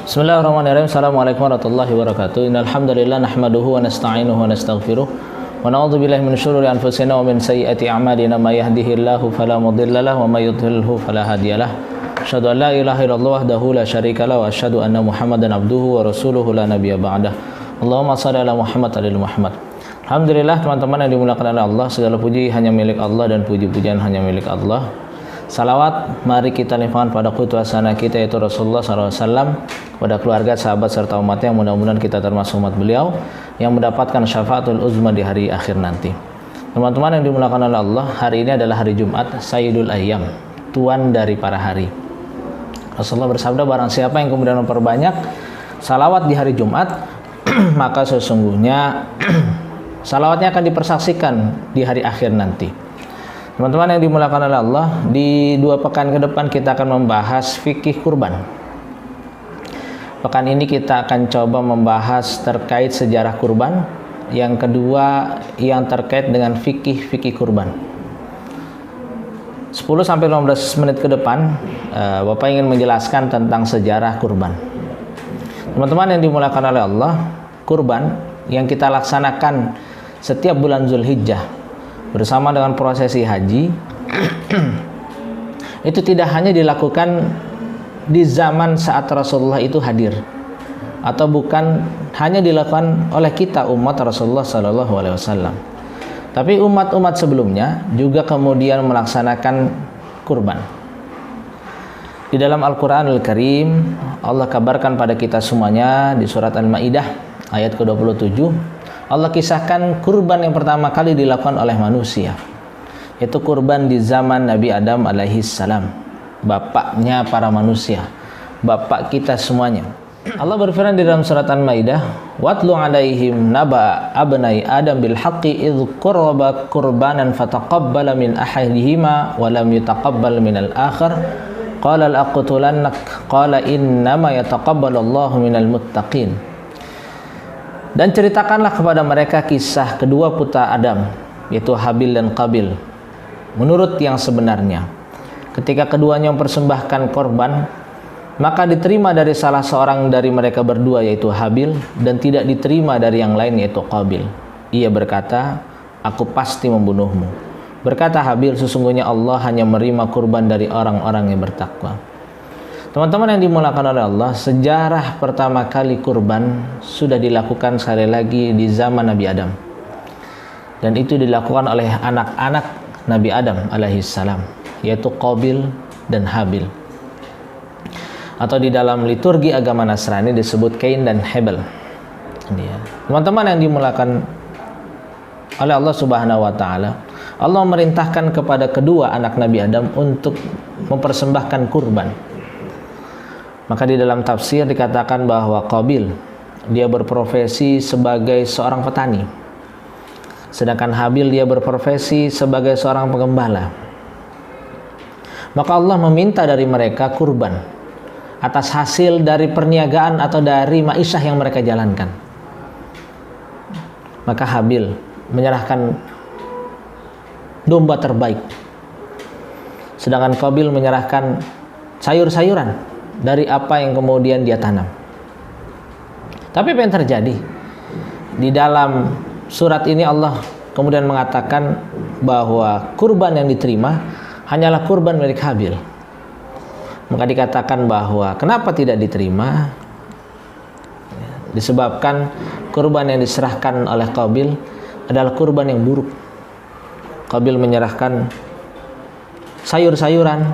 Bismillahirrahmanirrahim. Assalamualaikum warahmatullahi wabarakatuh. Innal hamdalillah nahmaduhu wa nasta'inuhu wa nastaghfiruh wa na'udzu billahi min shururi anfusina wa min sayyiati a'malina may yahdihillahu fala mudilla lahu wa may yudhlilhu fala hadiyalah. Asyhadu an la ilaha illallah wahdahu la syarika lahu wa asyhadu anna Muhammadan abduhu wa rasuluhu la nabiyya ba'dah. Allahumma shalli ala Muhammad wa ala Muhammad. Alhamdulillah teman-teman yang dimuliakan oleh Allah, segala puji hanya milik Allah dan puji-pujian hanya milik Allah. Salawat mari kita limpahkan pada qudwah hasanah kita yaitu Rasulullah SAW, pada keluarga, sahabat serta umatnya, mudah-mudahan kita termasuk umat beliau yang mendapatkan syafaatul uzma di hari akhir nanti. Teman-teman yang dimuliakan oleh Allah, hari ini adalah hari Jumat, Sayyidul Ayyam, tuan dari para hari. Rasulullah bersabda, barang siapa yang kemudian memperbanyak salawat di hari Jumat maka sesungguhnya salawatnya akan dipersaksikan di hari akhir nanti. Teman-teman yang dimuliakan oleh Allah, di 2 pekan ke depan kita akan membahas fikih kurban. Pekan ini kita akan coba membahas terkait sejarah kurban. Yang kedua yang terkait dengan fikih kurban. 10-15 menit ke depan Bapak ingin menjelaskan tentang sejarah kurban. Teman-teman yang dimuliakan oleh Allah, kurban yang kita laksanakan setiap bulan Zulhijjah bersama dengan prosesi haji itu tidak hanya dilakukan di zaman saat Rasulullah itu hadir, atau bukan hanya dilakukan oleh kita umat Rasulullah SAW, tapi umat-umat sebelumnya juga kemudian melaksanakan kurban. Di dalam Al-Quranul Karim Allah kabarkan pada kita semuanya di surat Al-Maidah ayat ke-27, Allah kisahkan kurban yang pertama kali dilakukan oleh manusia, yaitu kurban di zaman Nabi Adam alaihissalam, bapaknya para manusia, bapak kita semuanya. Allah berfirman di dalam surat Al-Maidah, watlu alaihim naba abnai adam bil haqqi idh qurraba qurbanan fataqabbala min ahadihima wa lam yutaqabbal min al-akhar qala al-aqtulannak qala innama yataqabbalu Allahu minal muttaqin. Dan ceritakanlah kepada mereka kisah kedua putra Adam, yaitu Habil dan Qabil, menurut yang sebenarnya. Ketika keduanya mempersembahkan korban, maka diterima dari salah seorang dari mereka berdua, yaitu Habil, dan tidak diterima dari yang lain, yaitu Qabil. Ia berkata, aku pasti membunuhmu. Berkata Habil, sesungguhnya Allah hanya menerima kurban dari orang-orang yang bertakwa. Teman-teman yang dimuliakan oleh Allah, sejarah pertama kali kurban sudah dilakukan sekali lagi di zaman Nabi Adam. Dan itu dilakukan oleh anak-anak Nabi Adam alaihissalam, yaitu Qabil dan Habil. Atau di dalam liturgi agama Nasrani disebut Kain dan Hebel. Teman-teman yang dimuliakan oleh Allah Subhanahu wa taala, Allah memerintahkan kepada kedua anak Nabi Adam untuk mempersembahkan kurban. Maka di dalam tafsir dikatakan bahwa Qabil dia berprofesi sebagai seorang petani, sedangkan Habil dia berprofesi sebagai seorang penggembala. Maka Allah meminta dari mereka kurban atas hasil dari perniagaan atau dari maisha yang mereka jalankan. Maka Habil menyerahkan domba terbaik, sedangkan Qabil menyerahkan sayur-sayuran dari apa yang kemudian dia tanam. Tapi apa yang terjadi? Di dalam surat ini Allah kemudian mengatakan bahwa kurban yang diterima hanyalah kurban milik Habil. Maka dikatakan bahwa kenapa tidak diterima? Disebabkan kurban yang diserahkan oleh Qabil adalah kurban yang buruk. Qabil menyerahkan sayur-sayuran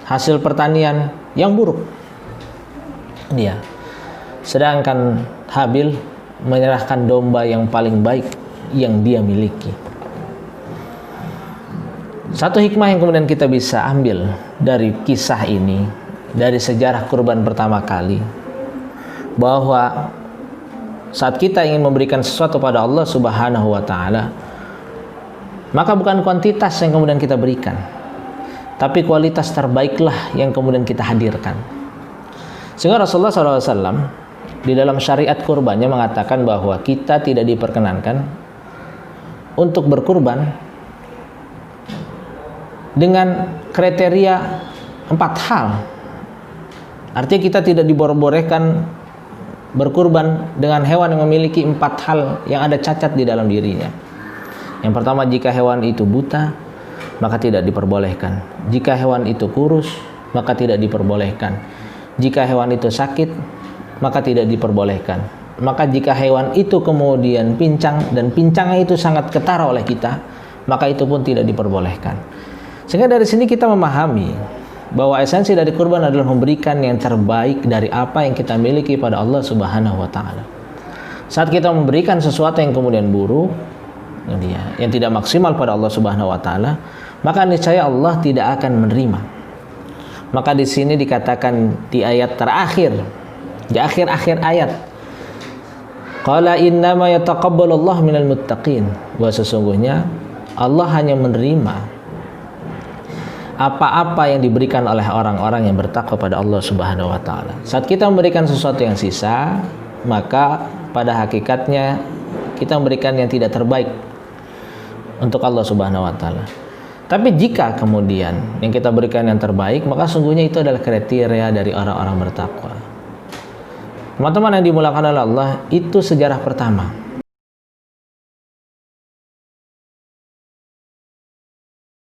hasil pertanian yang buruk dia, sedangkan Habil menyerahkan domba yang paling baik yang dia miliki. Satu hikmah yang kemudian kita bisa ambil dari kisah ini, dari sejarah kurban pertama kali, bahwa saat kita ingin memberikan sesuatu pada Allah Subhanahu wa taala, maka bukan kuantitas yang kemudian kita berikan, tapi kualitas terbaiklah yang kemudian kita hadirkan. Sehingga Rasulullah SAW di dalam syariat kurbannya mengatakan bahwa kita tidak diperkenankan untuk berkurban dengan kriteria 4 hal. Artinya kita tidak dibolehkan berkurban dengan hewan yang memiliki 4 hal yang ada cacat di dalam dirinya. Yang pertama, jika hewan itu buta, maka tidak diperbolehkan. Jika hewan itu kurus, maka tidak diperbolehkan. Jika hewan itu sakit, maka tidak diperbolehkan. Maka jika hewan itu kemudian pincang dan pincangnya itu sangat ketara oleh kita, maka itu pun tidak diperbolehkan. Sehingga dari sini kita memahami bahwa esensi dari kurban adalah memberikan yang terbaik dari apa yang kita miliki pada Allah Subhanahu wa taala. Saat kita memberikan sesuatu yang kemudian buruk, yang tidak maksimal pada Allah Subhanahu wa taala, maka niscaya Allah tidak akan menerima. Maka di sini dikatakan di ayat terakhir, di akhir-akhir ayat, qala innama yataqabbalullahu minal muttaqin, bahwa sesungguhnya Allah hanya menerima apa-apa yang diberikan oleh orang-orang yang bertakwa pada Allah Subhanahu wa taala. Saat kita memberikan sesuatu yang sisa, maka pada hakikatnya kita memberikan yang tidak terbaik untuk Allah Subhanahu wa taala. Tapi jika kemudian yang kita berikan yang terbaik, maka sungguhnya itu adalah kriteria dari orang-orang bertakwa. Teman-teman yang dimuliakan oleh Allah, itu sejarah pertama